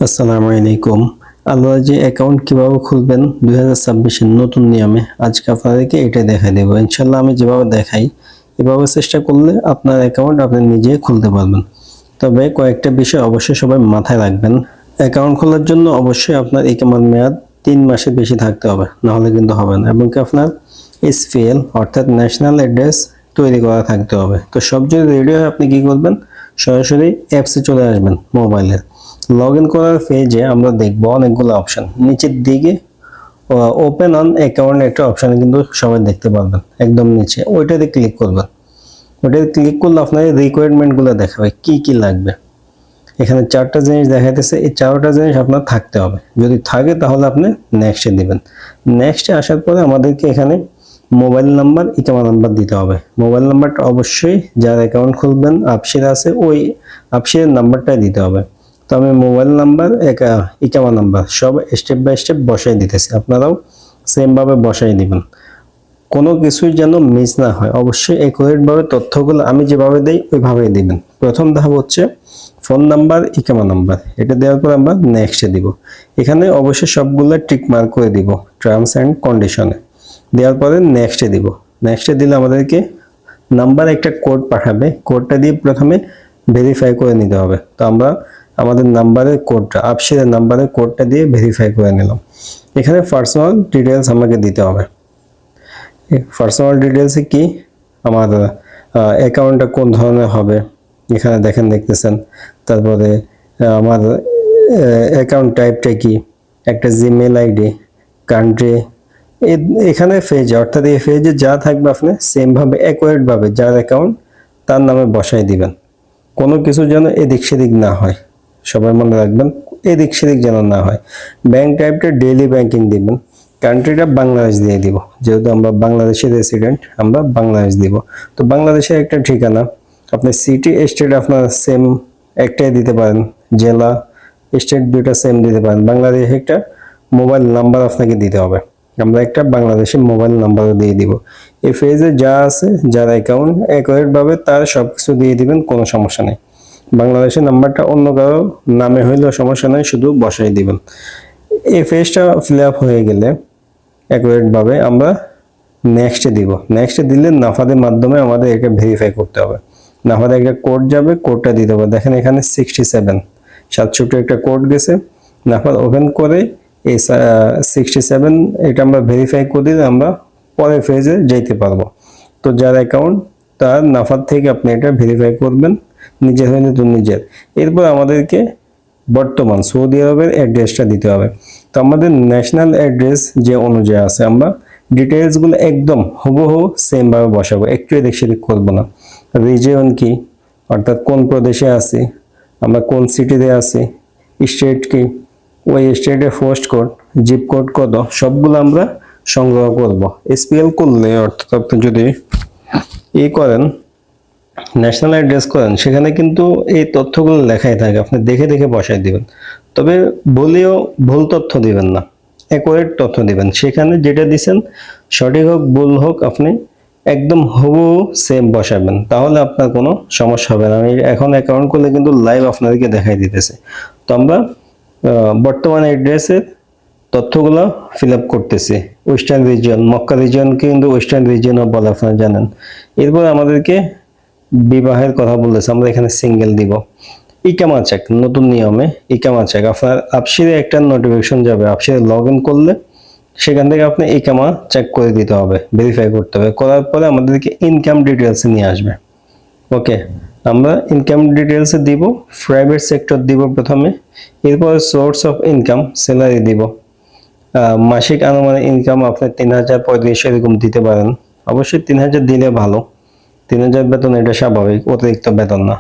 আসসালামু আলাইকুম। আল্লাহ যে অ্যাকাউন্ট কিভাবে খুলবেন 2026 এর নতুন নিয়মে আজকে আপনাদেরকে এটা দেখাই দেব। ইনশাআল্লাহ আমি যেভাবে দেখাই এভাবে চেষ্টা করলে আপনার অ্যাকাউন্ট আপনি নিজে খুলতে পারবেন। তবে কয়েকটা বিষয় অবশ্যই সবাই মাথায় রাখবেন। অ্যাকাউন্ট খোলার জন্য অবশ্যই আপনার ইকামার মেয়াদ 3 মাসের বেশি থাকতে হবে, নাহলে কিন্তু হবে না। এবং কি আপনার এসপিএল অর্থাৎ ন্যাশনাল অ্যাড্রেস তৈরি করা থাকতে হবে। তো সব যদি রেডি হয় আপনি কি করবেন, সরাসরি অ্যাপসে চলে আসবেন। মোবাইলের লগ ইন করার পেজে আমরা দেখব অনেকগুলো অপশন। নিচের দিকে ওপেন অন অ্যাকাউন্ট একটা অপশন কিন্তু সবাই দেখতে পারবেন একদম নিচে, ওইটাতে ক্লিক করবেন। ওইটাতে ক্লিক করলে আপনার রিকোয়ারমেন্টগুলো দেখাবে কি কি লাগবে। এখানে 4টা জিনিস দেখাইতেছে, এই 4টা জিনিস আপনার থাকতে হবে। যদি থাকে তাহলে আপনি নেক্সটে দিবেন। নেক্সটে আসার পরে আমাদেরকে এখানে মোবাইল নাম্বার, ইকামা নাম্বার দিতে হবে। মোবাইল নাম্বারটা অবশ্যই যার অ্যাকাউন্ট খুলবেন আপসির আছে ওই আপসির নাম্বারটাই দিতে হবে। তো আমি মোবাইল নাম্বার ইকামা নাম্বার সব স্টেপ বাই স্টেপ বসাই দিতেছি, আপনারাও সেম ভাবে বসাই দিবেন। কোনো কিছুই যেন মিস না হয়, অবশ্যই একুরেট ভাবে তথ্যগুলো আমি যেভাবে দেই ওইভাবেই দিবেন। প্রথম ধাপ হচ্ছে ফোন নাম্বার, ইকামা নাম্বার, এটা দেওয়ার পর আমরা নেক্সটে দিব। এখানে অবশ্যই সবগুলো টিক মার্ক করে দিব টার্মস অ্যান্ড কন্ডিশনে। দেওয়ার পরে নেক্সটে দিব। নেক্সটে দিলে আমাদেরকে নাম্বার একটা কোড পাঠাবে, কোডটা দিয়ে প্রথমে ভেরিফাই করে নিতে হবে। তো আমরা আমাদের নাম্বারের কোডটা, আপসিরের নাম্বারের কোডটা দিয়ে ভেরিফাই করে নিলাম। এখানে পার্সোনাল ডিটেলস আমাকে দিতে হবে। পার্সোনাল ডিটেলসে কি, আমার অ্যাকাউন্টটা কোন ধরনের হবে এখানে দেখতেছেন। তারপরে আমার অ্যাকাউন্ট টাইপটা কি, একটা জিমেল আইডি, কান্ট্রি। এখানে ফেজে অর্থাৎ এই ফেজে যা থাকবে আপনি সেম ভাবে অ্যাকুরেট ভাবে যার অ্যাকাউন্ট তার নামে বসাই দিবেন। কোনো কিছু যেন এদিক সেদিক না হয়, সবাই মনে রাখবেন এদিক সেদিক যেন না হয়। ব্যাংক টাইপটা ডেইলি ব্যাংকিং দিবেন। কান্ট্রিটা বাংলাদেশ দিয়ে দিব, যেহেতু আমরা বাংলাদেশের রেসিডেন্ট, আমরা বাংলাদেশ দিব। তো বাংলাদেশের একটা ঠিকানা, আপনি সিটি স্টেট আপনার সেম একটাই দিতে পারেন, জেলা স্টেট দুইটা সেম দিতে পারেন। বাংলাদেশে একটা মোবাইল নাম্বার আপনাকে দিতে হবে, আমরা একটা বাংলাদেশের মোবাইল নাম্বারও দিয়ে দিব। এই ফেজে যা আছে যার অ্যাকাউন্ট অ্যাকুরেট ভাবে তার সবকিছু দিয়ে দিবেন, কোনো সমস্যা নেই। বাংলাদেশের নাম্বারটা অন্য কারো নামে হইলেও সমস্যা নেই, শুধু বসাই দিবেন। এই ফেজটা ফিল আপ হয়ে গেলে অ্যাকুরেট ভাবে আমরা নেক্সটে দিব। নেক্সটে দিলে নাফাদের মাধ্যমে আমাদের এটা ভেরিফাই করতে হবে। নাফাদে একটা কোড যাবে, কোডটা দিতে হবে। দেখেন এখানে 67 একটা কোড গেছে। নাফাদ ওপেন করে এই 67 এটা আমরা ভেরিফাই করে দিলে আমরা পরের ফেজে যেতে পারবো। তো যার অ্যাকাউন্ট তার নাফাদ থেকে আপনি এটা ভেরিফাই করবেন, নিজের হয়ে তো নিজের। এরপর আমাদেরকে বর্তমান সৌদি আরবের অ্যাড্রেসটা দিতে হবে। তো আমাদের ন্যাশনাল অ্যাড্রেস যে অনুযায়ী আছে আমরা ডিটেইলসগুলো একদম হুবহু সেম ভাবে বসাবো, একটু এদিক সেদিক করবো না। রিজিয়ন কি, অর্থাৎ কোন প্রদেশে আছি, আমরা কোন সিটিতে আছি, স্টেট কি, ওই স্টেটের পোস্ট কোড, জিপ কোড কত, সবগুলো আমরা সংগ্রহ করব। এসপিএল করলে অর্থাৎ আপনি যদি করেন ন্যাশনাল অ্যাড্রেস করেন, সেখানে কিন্তু এই তথ্যগুলো লেখাই থাকে, আপনি দেখে দেখে বসাই দিবেন। তবে বলেও ভুল তথ্য দিবেন না, অ্যাকুরেট তথ্য দিবেন। সেখানে যেটা দিবেন সঠিক হোক ভুল হোক আপনি একদম হুবহু সেম বসাবেন, তাহলে আপনার কোনো সমস্যা হবে না। আমি এখন অ্যাকাউন্ট করলে কিন্তু লাইভ আপনাদেরকে দেখাই দিতেছে। তো আমরা বর্তমান অ্যাড্রেসের তথ্যগুলো ফিল আপ করতেছি। ওয়েস্টার্ন রিজিয়ন, মক্কা রিজিয়নকে কিন্তু ওয়েস্টার্ন রিজিয়নও বলে, আপনারা জানেন। এরপর আমাদেরকে বিবাহের কথা বলতেছে, আমরা এখানে সিঙ্গেল দিব। ইকামা চেক, নতুন নিয়মে ইকামা চেক আপনার আপসিরে একটা নোটিফিকেশন যাবে, আপসিরে লগ ইন করলে সেখান থেকে আপনি ইকামা চেক করে দিতে হবে, ভেরিফাই করতে হবে। করার পরে আমাদেরকে ইনকাম ডিটেলসে নিয়ে আসবে। ওকে, আমরা ইনকাম ডিটেলসে দিব, প্রাইভেট সেক্টর দিব প্রথমে, এরপর সোর্স অফ ইনকাম স্যালারি দিব। মাসিক আনুমানিক ইনকাম আপনি 3000-3500 এরকম দিতে পারেন। অবশ্যই 3000 দিলে ভালো, 3000 বেতন এটা স্বাভাবিক, অতিরিক্ত বেতন না।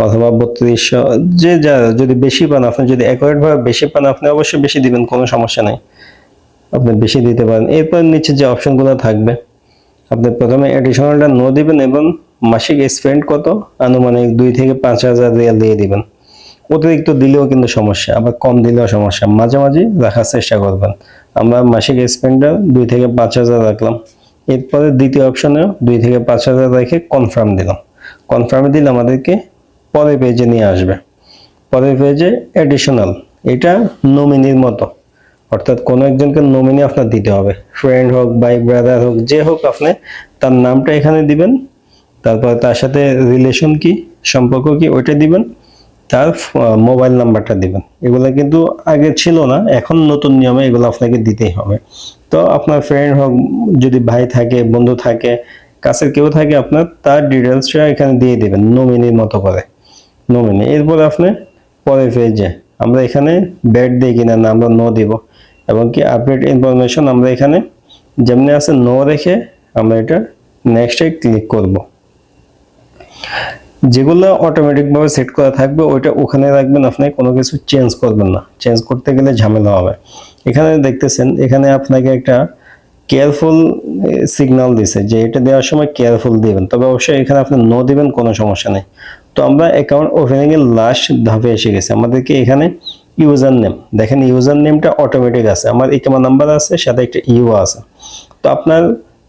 অথবা 3200, যে যা যদি বেশি পান, আপনি যদি অ্যাকুরেট ভাবে বেশি পান আপনি অবশ্যই বেশি দিবেন, কোনো সমস্যা নাই, আপনি বেশি দিতে পারেন। এরপর নিচে যে অপশনগুলো থাকবে আপনি প্রথমে অ্যাডিশনালটা নো দিবেন এবং মাসিক স্পেন্ড কত, আনুমানিক 2 থেকে 5000 রিয়াল দিয়ে দিবেন। অতিরিক্ত দিলেও কিন্তু সমস্যা, আবার কম দিলেও সমস্যা, মাঝামাঝি রাখার চেষ্টা করবেন। আমরা মাসিক স্পেন্ডটা 2 থেকে 5000 রাখলাম। এরপরে দ্বিতীয় অপশনেও 2 থেকে 5000 রেখে কনফার্ম দিলাম। কনফার্মে দিলে আমাদেরকে পরের পেজে নিয়ে আসবে। পরের পেজে অ্যাডিশনাল এটা নমিনির মতো, অর্থাৎ কোনো একজনকে নমিনি আপনার দিতে হবে, ফ্রেন্ড হোক, ভাই ব্রাদার হোক, যে হোক, আপনি তার নামটা এখানে দিবেন, তারপর তার সাথে রিলেশন কি, সম্পর্ক কি, ওইটা দিবেন, তার মোবাইল নাম্বারটা দিবেন। এগুলো কিন্তু আগে ছিল না, এখন নতুন নিয়মে এগুলো আপনাকে দিতেই হবে। তো আপনার ফ্রেন্ড হোক, যদি ভাই থাকে, বন্ধু থাকে, কাছের কেউ থাকে, আপনার তার ডিটেলসটা এখানে দিয়ে দিবেন নমিনির মতো করে, নমিনি। এরপর আপনি পরের পেজে আমরা এখানে ব্যাড দিয়ে কিনা না, আমরা নো দিব, এবং কি আপডেট ইনফরমেশন আমরা এখানে যেমনি আছে নো রেখে আমরা এটা নেক্সটে ক্লিক করব। যেগুলো অটোমেটিক ভাবে সেট করা থাকবে ওইটা ওখানে রাখবেন, আপনি কোনো কিছু চেঞ্জ করবেন না, চেঞ্জ করতে গেলে ঝামেলা হবে। এখানে দেখতেছেন, এখানে আপনাকে একটা কেয়ারফুল সিগন্যাল দিছে যে এটা দেওয়ার সময় কেয়ারফুল দিবেন, তবে অবশ্যই এখানে আপনি নো দিবেন, কোনো সমস্যা নেই। তো আমরা অ্যাকাউন্ট ওপেনিং এর লাস্ট ধাপে এসে গেছি। আমাদেরকে এখানে ইউজার নেম, দেখেন ইউজার নেমটা অটোমেটিক আছে, আমার ইকামা নাম্বার আছে, সাথে একটা ইউ আছে। তো আপনার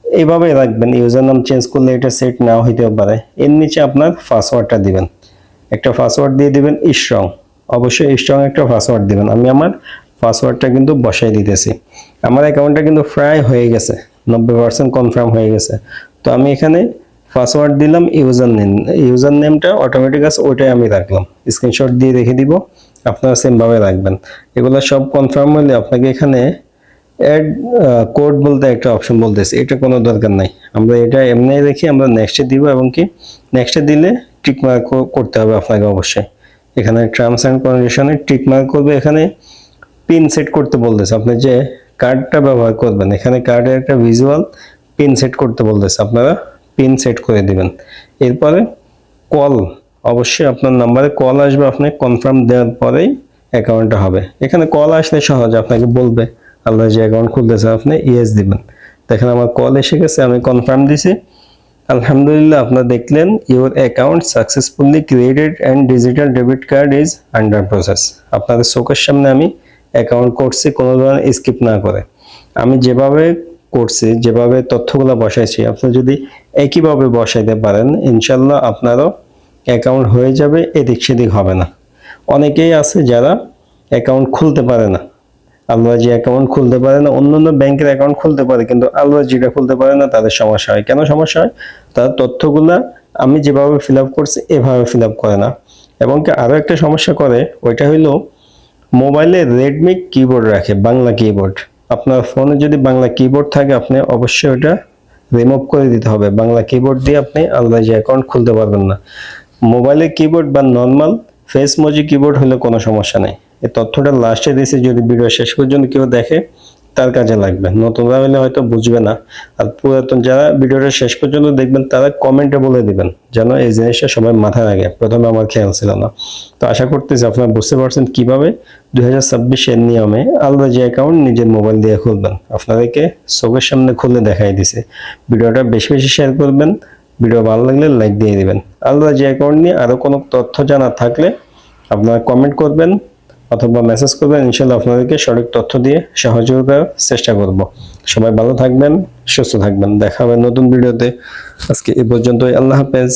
এইভাবে রাখবেন, ইউজার নাম চেঞ্জ করলে এটা সেট নাও হইতে পারে। এর নিচে আপনার পাসওয়ার্ডটা দিবেন, একটা পাসওয়ার্ড দিয়ে দিবেন স্ট্রং, অবশ্যই স্ট্রং একটা পাসওয়ার্ড দিবেন। আমি আমার পাসওয়ার্ডটা কিন্তু বসাই দিতেছি। আমার অ্যাকাউন্টটা কিন্তু প্রায় হয়ে গেছে, 90% কনফার্ম হয়ে গেছে। তো আমি এখানে পাসওয়ার্ড দিলাম, ইউজার নেমটা অটোমেটিক আছে, ওইটাই আমি রাখলাম, স্ক্রিনশট দিয়ে রেখে দিব। আপনারা সেম ভাবে রাখবেন। এগুলো সব কনফার্ম হলে আপনাকে এখানে অ্যাড কোড বলতে একটা অপশন বলতেছে, এটা কোনো দরকার নাই, আমরা এটা এমনি রেখে আমরা নেক্সটে দিব, এবং কি নেক্সটে দিলে টিক মার্ক করতে হবে আপনাকে অবশ্যই। এখানে টার্মস অ্যান্ড কন্ডিশনে টিক মার্ক করবে। এখানে পিন সেট করতে বলতেছে, আপনি যে কার্ডটা ব্যবহার করবেন, এখানে কার্ডের একটা ভিজুয়াল পিন সেট করতে বলতেছে, আপনারা পিন সেট করে দিবেন। এরপরে কল, অবশ্যই আপনার নাম্বারে কল আসবে, আপনি কনফার্ম দেওয়ার পরেই অ্যাকাউন্টটা হবে। এখানে কল আসলে সহজ, আপনাকে বলবে আল্লাহ যে অ্যাকাউন্ট খুলতেছে, আপনি ইয়েস দিবেন। দেখেন আমার কল এসে গেছে, আমি কনফার্ম দিছি। আলহামদুলিল্লাহ, আপনারা দেখলেন your account successfully created and digital debit card is under process. আপনাদের চোখের সামনে আমি অ্যাকাউন্ট করছি, কোনো ধরনের স্কিপ না করে। আমি যেভাবে করছি, যেভাবে তথ্যগুলো বসাইছি, আপনি যদি একইভাবে বসাইতে পারেন, ইনশাল্লাহ আপনারও অ্যাকাউন্ট হয়ে যাবে, এদিক সেদিক হবে না। অনেকেই আছে যারা অ্যাকাউন্ট খুলতে পারে না, আলওয়া যে অ্যাকাউন্ট খুলতে পারে না, অন্যান্য ব্যাংকের অ্যাকাউন্ট খুলতে পারে, কিন্তু আলওয়া যেটা খুলতে পারে না, তাদের সমস্যা হয়। কেন সমস্যা হয়? তার তথ্যগুলা আমি যেভাবে ফিল আপ করছি এভাবে ফিল আপ করে না। এবং কি আরো একটা সমস্যা করে, ওইটা হইলো মোবাইলে রেডমি কিবোর্ড রাখে, বাংলা কিবোর্ড। আপনার ফোনে যদি বাংলা কিবোর্ড থাকে, আপনি অবশ্যই ওটা রিমুভ করে দিতে হবে। বাংলা কিবোর্ড দিয়ে আপনি আলাদা যে অ্যাকাউন্ট খুলতে পারবেন না। মোবাইলের কিবোর্ড বা নর্মাল ফেস মোজি কিবোর্ড হলে কোনো সমস্যা নেই। এই তথ্যটা লাস্টে দিয়েছি, যদি ভিডিও শেষ পর্যন্ত কেউ দেখে তার কাজে লাগবে, নতুনরা হলে হয়তো বুঝবে না। আর পুরাতন যারা ভিডিওটা শেষ পর্যন্ত দেখবেন তারা কমেন্টে বলে দিবেন, যেন এই জিনিসটা সবাই মাথায় রাখে। প্রথমে আমার খেয়াল ছিল না। তো আশা করতেছি আপনারা বুঝতে পারছেন কিভাবে 2026-এর নিয়মে আলাদা যে অ্যাকাউন্ট নিজের মোবাইল দিয়ে খুলবেন। আপনাদেরকে চোখের সামনে খুলে দেখাই দিছে। ভিডিওটা বেশি বেশি শেয়ার করবেন, ভিডিও ভালো লাগলে লাইক দিয়ে দিবেন। আলাদা যে অ্যাকাউন্ট নিয়ে আরো কোনো তথ্য জানা থাকলে আপনারা কমেন্ট করবেন অথবা মেসেজ করবেন, ইনশাআল্লাহ আপনাদেরকে সঠিক তথ্য দিয়ে সাহায্য করার চেষ্টা করব। সবাই ভালো থাকবেন, সুস্থ থাকবেন, দেখা হবে নতুন ভিডিওতে। আজকে এই পর্যন্তই, আল্লাহ হাফেজ।